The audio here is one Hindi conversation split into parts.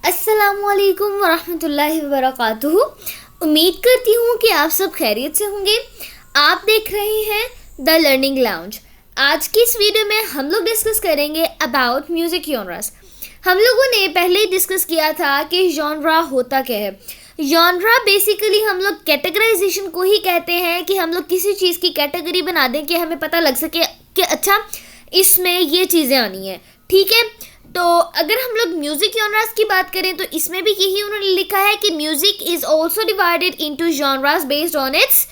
अस्सलामुअलैकुम वरहमतुल्लाहि वबरकातुहू। उम्मीद करती हूँ कि आप सब खैरियत से होंगे। आप देख रहे हैं द लर्निंग लाउंज। आज की इस वीडियो में हम लोग डिस्कस करेंगे अबाउट म्यूज़िक जॉनरास। हम लोगों ने पहले ही डिस्कस किया था कि जॉनरा होता क्या है। जॉनरा बेसिकली हम लोग कैटेगराइजेशन को ही कहते हैं कि हम लोग किसी चीज़ की कैटेगरी बना दें कि हमें पता लग सके कि अच्छा इसमें ये चीज़ें आनी है, ठीक है। तो अगर हम लोग म्यूज़िक जॉनरास की बात करें तो इसमें भी यही उन्होंने लिखा है कि music is also divided into genres based on it's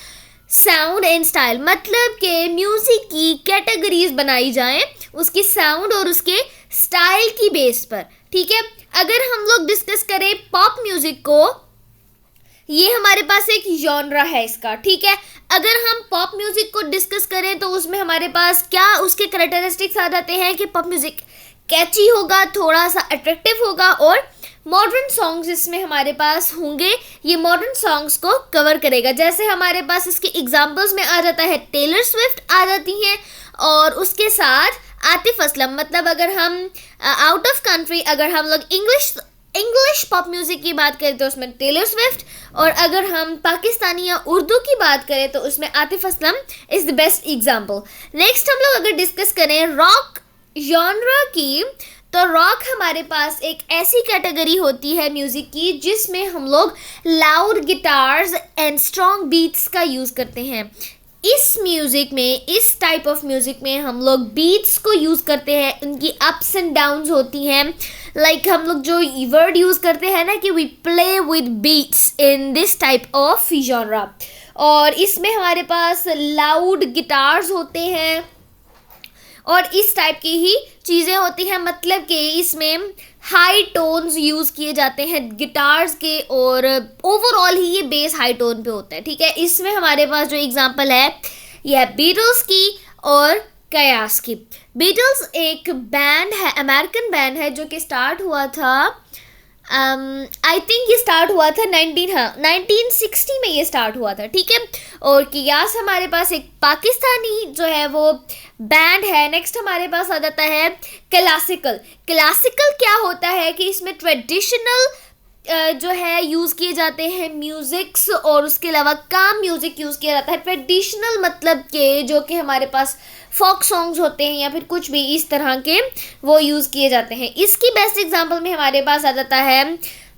sound and style. मतलब कि म्यूज़िक की कैटेगरीज बनाई जाएं उसकी साउंड और उसके स्टाइल की बेस पर, ठीक है। अगर हम लोग डिस्कस करें पॉप म्यूज़िक को, ये हमारे पास एक जॉनरा है इसका, ठीक है। अगर हम पॉप म्यूज़िक को डिस्कस करें तो उसमें हमारे पास क्या उसके करैक्टरिस्टिक्स आ जाते हैं कि पॉप म्यूज़िक कैची होगा, थोड़ा सा अट्रैक्टिव होगा और मॉडर्न सॉन्ग्स इसमें हमारे पास होंगे। ये मॉडर्न सॉन्ग्स को कवर करेगा। जैसे हमारे पास इसके एग्जांपल्स में आ जाता है टेलर स्विफ्ट आ जाती हैं और उसके साथ आतिफ असलम। मतलब अगर हम आउट ऑफ कंट्री अगर हम लोग इंग्लिश पॉप म्यूज़िक की बात करें तो उसमें टेलर स्विफ्ट, और अगर हम पाकिस्तानी या उर्दू की बात करें तो उसमें Atif Aslam is the best example. Next हम लोग अगर डिस्कस करें रॉक जॉनरा की, तो रॉक हमारे पास एक ऐसी कैटेगरी होती है म्यूज़िक की जिसमें हम लोग loud guitars and strong beats का यूज़ करते हैं। इस म्यूज़िक में, इस टाइप ऑफ म्यूज़िक में हम लोग बीट्स को यूज़ करते हैं, उनकी अप्स एंड डाउन्स होती हैं। लाइक हम लोग जो वर्ड यूज़ करते हैं ना कि we play with beats in this type of genre, और इसमें हमारे पास लाउड गिटार्स होते हैं और इस टाइप की ही चीज़ें होती हैं। मतलब कि इसमें हाई टोन्स यूज़ किए जाते हैं गिटार्स के और ओवरऑल ही ये बेस हाई टोन पे होता है, ठीक है। इसमें हमारे पास जो एग्जांपल है ये है बीटल्स की और कयास की। बीटल्स एक बैंड है, अमेरिकन बैंड है जो कि स्टार्ट हुआ था आई थिंक ये स्टार्ट हुआ था 1960 में ये स्टार्ट हुआ था, ठीक है। और कियास हमारे पास एक पाकिस्तानी जो है वो बैंड है। नेक्स्ट हमारे पास आ जाता है क्लासिकल। क्लासिकल क्या होता है कि इसमें ट्रेडिशनल जो है यूज़ किए जाते हैं म्यूज़िक्स और उसके अलावा काम म्यूज़िक यूज़ किया जाता है। ट्रेडिशनल मतलब के जो कि हमारे पास फोक सॉन्ग्स होते हैं या फिर कुछ भी इस तरह के वो यूज़ किए जाते हैं। इसकी बेस्ट एग्जांपल में हमारे पास आ जाता है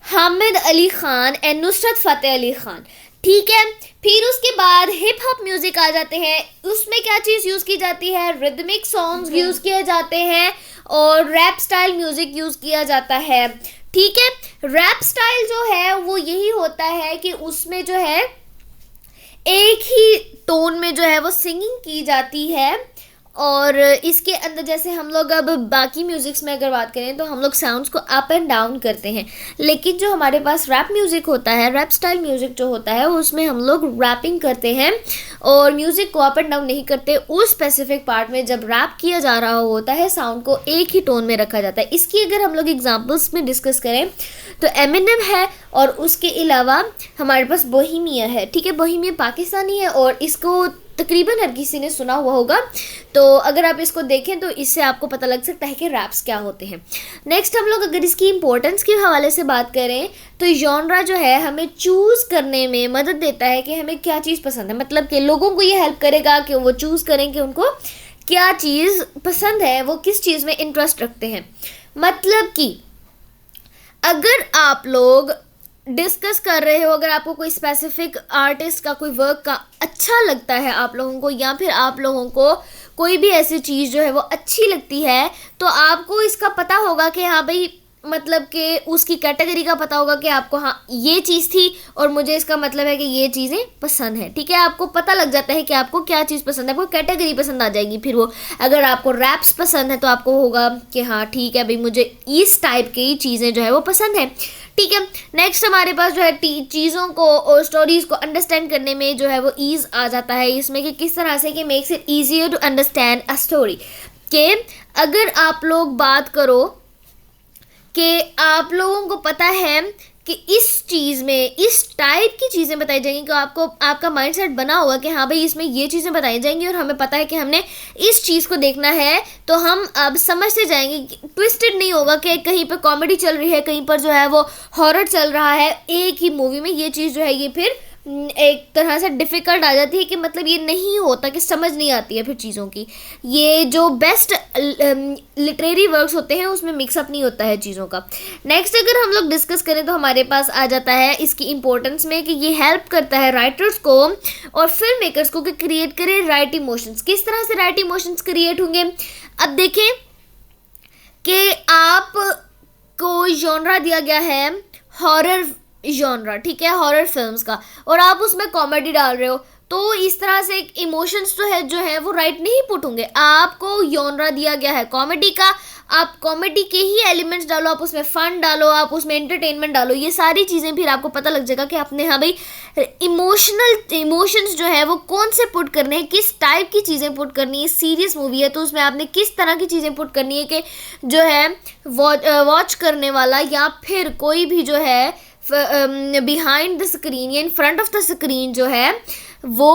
हामिद अली ख़ान एंड नुसरत फ़तेह अली ख़ान, ठीक है। फिर उसके बाद हिप हॉप म्यूज़िक आ जाते हैं। उसमें क्या चीज़ यूज़ की जाती है, रिदमिक सॉन्ग्स यूज़ किए जाते हैं और रैप स्टाइल म्यूज़िक यूज़ किया जाता है, ठीक है। रैप स्टाइल जो है वो यही होता है कि उसमें जो है एक ही टोन में जो है वो सिंगिंग की जाती है और इसके अंदर जैसे हम लोग अब बाकी म्यूज़िक्स में अगर बात करें तो हम लोग साउंड्स को अप एंड डाउन करते हैं, लेकिन जो हमारे पास रैप म्यूज़िक होता है, रैप स्टाइल म्यूज़िक जो होता है उसमें हम लोग रैपिंग करते हैं और म्यूज़िक को अप एंड डाउन नहीं करते। उस स्पेसिफिक पार्ट में जब रैप किया जा रहा होता है साउंड को एक ही टोन में रखा जाता है। इसकी अगर हम लोग एग्जाम्पल्स में डिस्कस करें तो एमिनेम है और उसके अलावा हमारे पास बोहेमिया है, ठीक है। बोहेमिया पाकिस्तानी है और इसको तकरीबन हर किसी ने सुना हुआ होगा, तो अगर आप इसको देखें तो इससे आपको पता लग सकता है कि रैप्स क्या होते हैं। नेक्स्ट हम लोग अगर इसकी इंपॉर्टेंस के हवाले से बात करें तो जॉनरा जो है हमें चूज़ करने में मदद देता है कि हमें क्या चीज़ पसंद है। मतलब कि लोगों को ये हेल्प करेगा कि वो चूज़ करें कि उनको क्या चीज़ पसंद है, वो किस चीज़ में इंटरेस्ट रखते हैं। मतलब कि अगर आप लोग डिस्कस कर रहे हो, अगर आपको कोई स्पेसिफिक आर्टिस्ट का कोई वर्क का अच्छा लगता है आप लोगों को, या फिर आप लोगों को कोई भी ऐसी चीज़ जो है वो अच्छी लगती है, तो आपको इसका पता होगा कि हाँ भाई, मतलब कि उसकी कैटेगरी का पता होगा कि आपको हाँ ये चीज़ थी और मुझे इसका मतलब है कि ये चीज़ें पसंद है, ठीक है। आपको पता लग जाता है कि आपको क्या चीज़ पसंद है, आपको कैटेगरी पसंद आ जाएगी। फिर वो अगर आपको रैप्स पसंद है तो आपको होगा कि हाँ ठीक है भाई, मुझे इस टाइप की चीज़ें जो है वो पसंद है, ठीक है। नेक्स्ट हमारे पास जो है चीज़ों को और स्टोरीज़ को अंडरस्टैंड करने में जो है वो ईज़ आ जाता है इसमें कि किस तरह से कि makes it easier to understand a story. कि अगर आप लोग बात करो कि आप लोगों को पता है कि इस चीज़ में इस टाइप की चीज़ें बताई जाएंगी कि आपको आपका माइंडसेट बना होगा कि हाँ भाई इसमें ये चीज़ें बताई जाएंगी और हमें पता है कि हमने इस चीज़ को देखना है, तो हम अब समझते जाएंगे। ट्विस्टेड नहीं होगा कि कहीं पर कॉमेडी चल रही है, कहीं पर जो है वो हॉरर चल रहा है एक ही मूवी में। ये चीज़ जो है ये फिर एक तरह से डिफ़िकल्ट आ जाती है कि मतलब ये नहीं होता, कि समझ नहीं आती है फिर चीज़ों की। ये जो बेस्ट लिटरेरी वर्क्स होते हैं उसमें मिक्सअप नहीं होता है चीज़ों का। नेक्स्ट अगर हम लोग डिस्कस करें तो हमारे पास आ जाता है इसकी इम्पोर्टेंस में कि ये हेल्प करता है राइटर्स को और फिल्म मेकर्स को कि क्रिएट करें राइट इमोशंस। किस तरह से राइट इमोशंस क्रिएट होंगे? अब देखें कि आप को जॉनरा दिया गया है हॉरर जॉनरा, ठीक है, हॉरर फिल्म्स का, और आप उसमें कॉमेडी डाल रहे हो, तो इस तरह से इमोशंस जो है वो राइट नहीं पुट होंगे। आपको जॉनरा दिया गया है कॉमेडी का, आप कॉमेडी के ही एलिमेंट्स डालो, आप उसमें फन डालो, आप उसमें एंटरटेनमेंट डालो, ये सारी चीज़ें फिर आपको पता लग जाएगा कि आपने हाँ भाई इमोशंस जो है वो कौन से पुट करने हैं, किस टाइप की चीज़ें पुट करनी है। सीरियस मूवी है तो उसमें आपने किस तरह की चीज़ें पुट करनी है कि जो है वॉच करने वाला या फिर कोई भी जो है बिहाइंड द स्क्रीन या in front of the screen जो है वो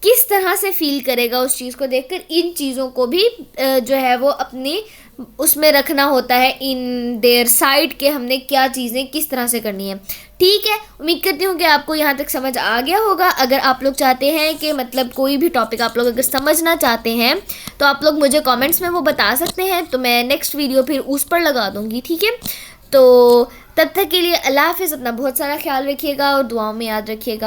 किस तरह से फील करेगा उस चीज़ को देखकर। इन चीज़ों को भी जो है वो अपने उसमें रखना होता है, इन देयर साइड के हमने क्या चीज़ें किस तरह से करनी है। ठीक है, उम्मीद करती हूँ कि आपको यहाँ तक समझ आ गया होगा। अगर आप लोग चाहते हैं कि मतलब कोई भी टॉपिक आप लोग अगर समझना चाहते हैं तो आप लोग मुझे कमेंट्स में वो बता सकते हैं, तो मैं नेक्स्ट वीडियो फिर उस पर लगा दूँगी। ठीक है, तो तब तक के लिए अल्लाह हाफ़िज़, अपना बहुत सारा ख्याल रखिएगा और दुआओं में याद रखिएगा।